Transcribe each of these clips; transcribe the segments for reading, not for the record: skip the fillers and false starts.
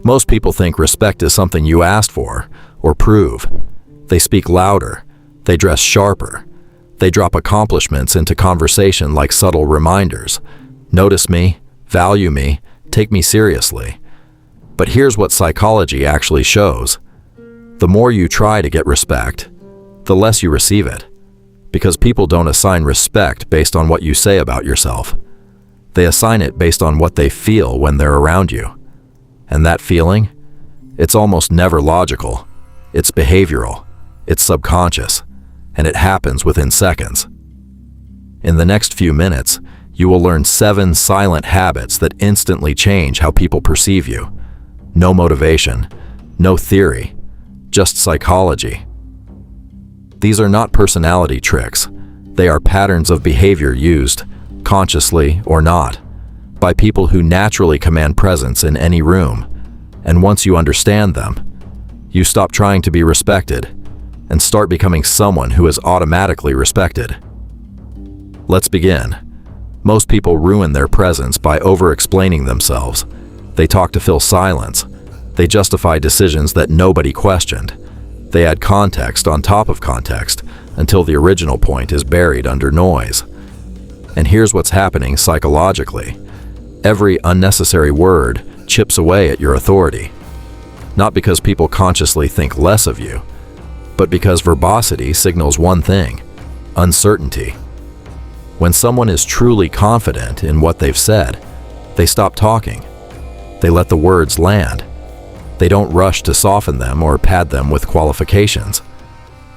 Most people think respect is something you asked for or prove. They speak louder. They dress sharper. They drop accomplishments into conversation like subtle reminders. Notice me, value me, take me seriously. But here's what psychology actually shows. The more you try to get respect, the less you receive it. Because people don't assign respect based on what you say about yourself. They assign it based on what they feel when they're around you. And that feeling? It's almost never logical. It's behavioral. It's subconscious. And it happens within seconds. In the next few minutes, you will learn 7 silent habits that instantly change how people perceive you. No motivation, no theory, just psychology. These are not personality tricks. They are patterns of behavior used, consciously or not, by people who naturally command presence in any room. And once you understand them, you stop trying to be respected and start becoming someone who is automatically respected. Let's begin. Most people ruin their presence by over-explaining themselves. They talk to fill silence. They justify decisions that nobody questioned. They add context on top of context until the original point is buried under noise. And here's what's happening psychologically. Every unnecessary word chips away at your authority. Not because people consciously think less of you, but because verbosity signals one thing: uncertainty. When someone is truly confident in what they've said, they stop talking. They let the words land. They don't rush to soften them or pad them with qualifications.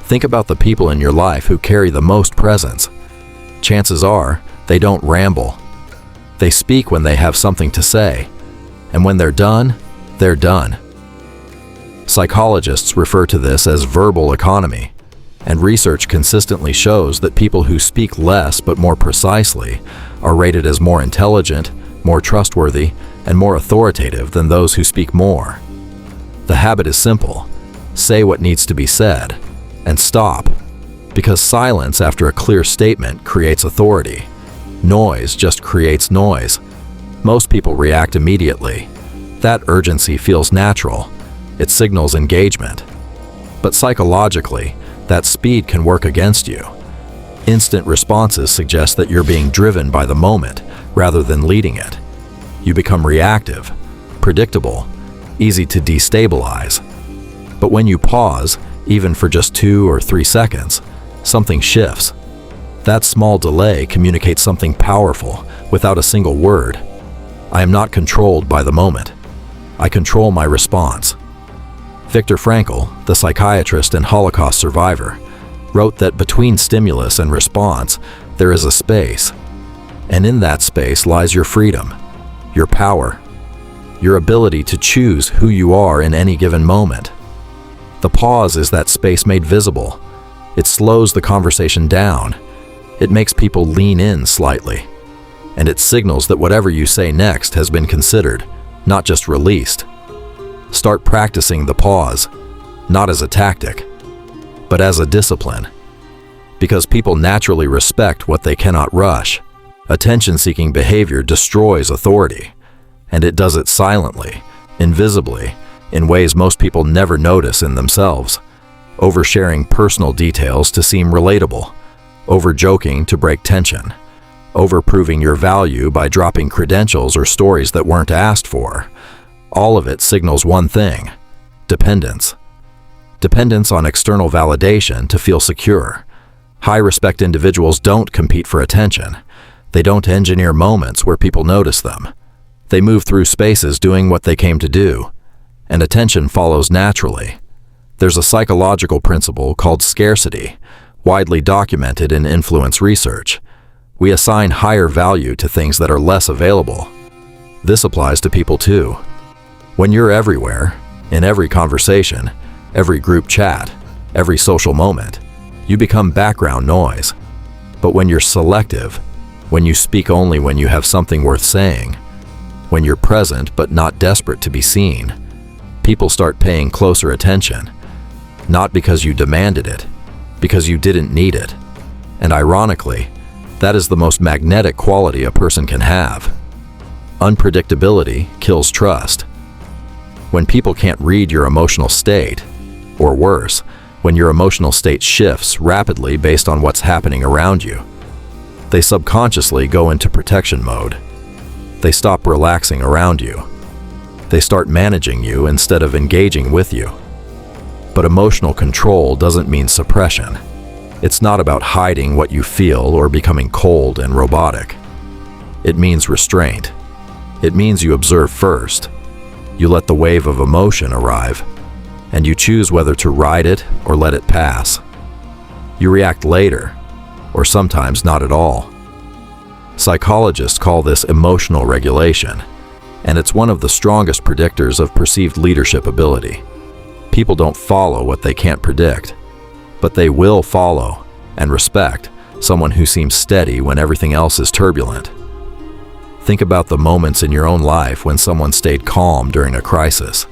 Think about the people in your life who carry the most presence. Chances are, they don't ramble. They speak when they have something to say, and when they're done, they're done. Psychologists refer to this as verbal economy, and research consistently shows that people who speak less but more precisely are rated as more intelligent, more trustworthy, and more authoritative than those who speak more. The habit is simple. Say what needs to be said, and stop, because silence after a clear statement creates authority. Noise just creates noise. Most people react immediately. That urgency feels natural. It signals engagement. But psychologically, that speed can work against you. Instant responses suggest that you're being driven by the moment rather than leading it. You become reactive, predictable, easy to destabilize. But when you pause, even for just 2 or 3 seconds, something shifts. That small delay communicates something powerful without a single word. I am not controlled by the moment. I control my response. Viktor Frankl, the psychiatrist and Holocaust survivor, wrote that between stimulus and response, there is a space. And in that space lies your freedom, your power, your ability to choose who you are in any given moment. The pause is that space made visible. It slows the conversation down. It makes people lean in slightly. And it signals that whatever you say next has been considered, not just released. Start practicing the pause, not as a tactic, but as a discipline. Because people naturally respect what they cannot rush. Attention-seeking behavior destroys authority, and it does it silently, invisibly, in ways most people never notice in themselves. Oversharing personal details to seem relatable, over-joking to break tension, over-proving your value by dropping credentials or stories that weren't asked for. All of it signals one thing: dependence. Dependence on external validation to feel secure. High-respect individuals don't compete for attention. They don't engineer moments where people notice them. They move through spaces doing what they came to do, and attention follows naturally. There's a psychological principle called scarcity, widely documented in influence research. We assign higher value to things that are less available. This applies to people too. When you're everywhere, in every conversation, every group chat, every social moment, you become background noise. But when you're selective, when you speak only when you have something worth saying, when you're present but not desperate to be seen, people start paying closer attention. Not because you demanded it, because you didn't need it. And ironically, that is the most magnetic quality a person can have. Unpredictability kills trust. When people can't read your emotional state, or worse, when your emotional state shifts rapidly based on what's happening around you, they subconsciously go into protection mode. They stop relaxing around you. They start managing you instead of engaging with you. But emotional control doesn't mean suppression. It's not about hiding what you feel or becoming cold and robotic. It means restraint. It means you observe first. You let the wave of emotion arrive, and you choose whether to ride it or let it pass. You react later, or sometimes not at all. Psychologists call this emotional regulation, and it's one of the strongest predictors of perceived leadership ability. People don't follow what they can't predict, but they will follow and respect someone who seems steady when everything else is turbulent. Think about the moments in your own life when someone stayed calm during a crisis,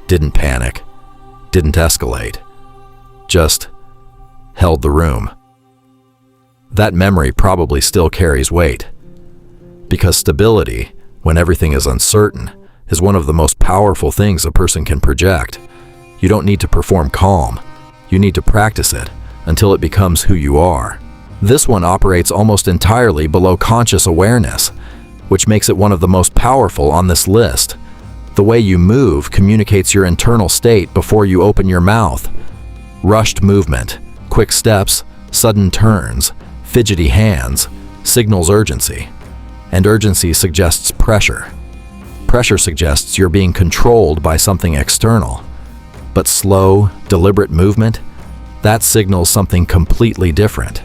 didn't panic, didn't escalate, just held the room. That memory probably still carries weight, because stability, when everything is uncertain, is one of the most powerful things a person can project. You don't need to perform calm. You need to practice it until it becomes who you are. This one operates almost entirely below conscious awareness, which makes it one of the most powerful on this list. The way you move communicates your internal state before you open your mouth. Rushed movement, quick steps, sudden turns, fidgety hands signals urgency, and urgency suggests pressure. Pressure suggests you're being controlled by something external. But slow, deliberate movement, that signals something completely different.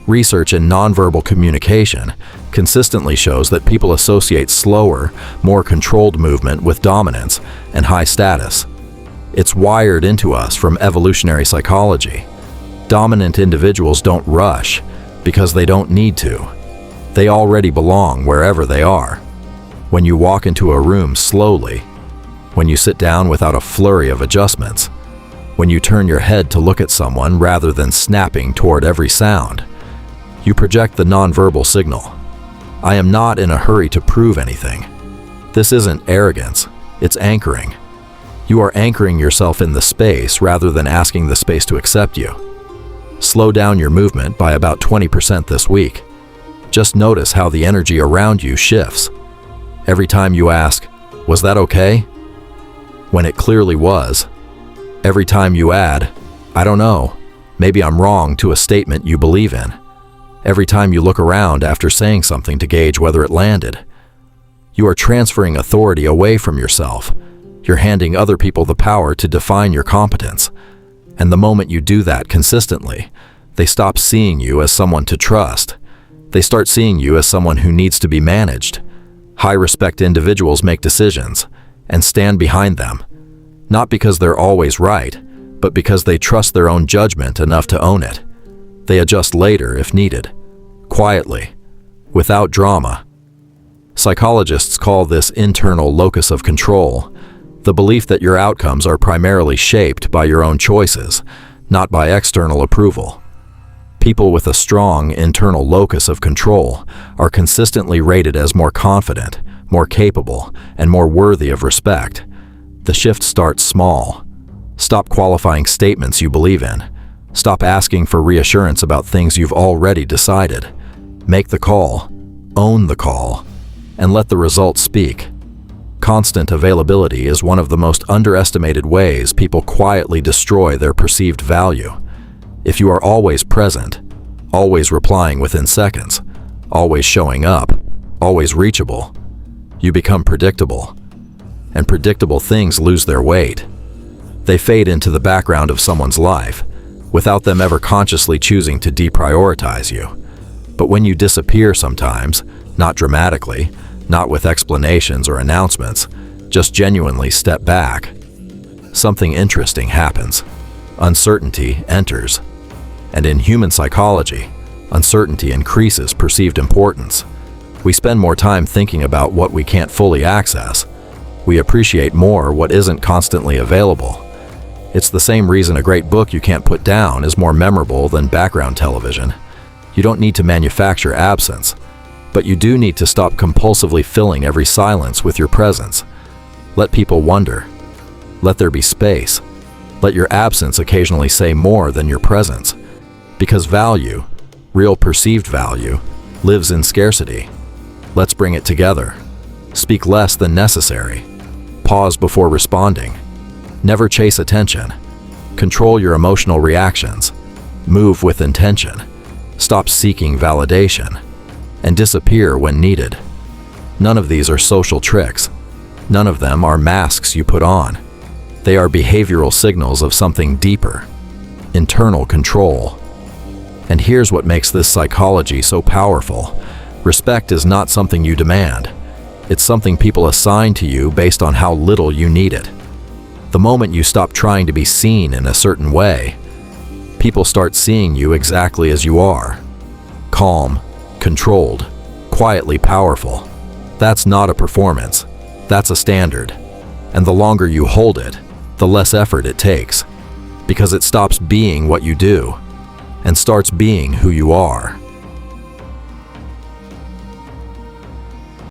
Research in nonverbal communication consistently shows that people associate slower, more controlled movement with dominance and high status. It's wired into us from evolutionary psychology. Dominant individuals don't rush because they don't need to. They already belong wherever they are. When you walk into a room slowly, when you sit down without a flurry of adjustments, when you turn your head to look at someone rather than snapping toward every sound, you project the nonverbal signal. I am not in a hurry to prove anything. This isn't arrogance, it's anchoring. You are anchoring yourself in the space rather than asking the space to accept you. Slow down your movement by about 20% this week. Just notice how the energy around you shifts. Every time you ask, "Was that okay?" when it clearly was. Every time you add, "I don't know, maybe I'm wrong," to a statement you believe in. Every time you look around after saying something to gauge whether it landed. You are transferring authority away from yourself. You're handing other people the power to define your competence. And the moment you do that consistently, they stop seeing you as someone to trust. They start seeing you as someone who needs to be managed. High-respect individuals make decisions and stand behind them, not because they're always right, but because they trust their own judgment enough to own it. They adjust later if needed, quietly, without drama. Psychologists call this internal locus of control, the belief that your outcomes are primarily shaped by your own choices, not by external approval. People with a strong internal locus of control are consistently rated as more confident, more capable, and more worthy of respect. The shift starts small. Stop qualifying statements you believe in. Stop asking for reassurance about things you've already decided. Make the call, own the call, and let the results speak. Constant availability is one of the most underestimated ways people quietly destroy their perceived value. If you are always present, always replying within seconds, always showing up, always reachable, you become predictable. And predictable things lose their weight. They fade into the background of someone's life, without them ever consciously choosing to deprioritize you. But when you disappear sometimes, not dramatically, not with explanations or announcements, just genuinely step back, something interesting happens. Uncertainty enters. And in human psychology, uncertainty increases perceived importance. We spend more time thinking about what we can't fully access. We appreciate more what isn't constantly available. It's the same reason a great book you can't put down is more memorable than background television. You don't need to manufacture absence, but you do need to stop compulsively filling every silence with your presence. Let people wonder. Let there be space. Let your absence occasionally say more than your presence. Because value, real perceived value, lives in scarcity. Let's bring it together. Speak less than necessary. Pause before responding. Never chase attention. Control your emotional reactions. Move with intention. Stop seeking validation. And disappear when needed. None of these are social tricks. None of them are masks you put on. They are behavioral signals of something deeper. Internal control. And here's what makes this psychology so powerful. Respect is not something you demand. It's something people assign to you based on how little you need it. The moment you stop trying to be seen in a certain way, people start seeing you exactly as you are. Calm, controlled, quietly powerful. That's not a performance. That's a standard. And the longer you hold it, the less effort it takes. Because it stops being what you do and starts being who you are.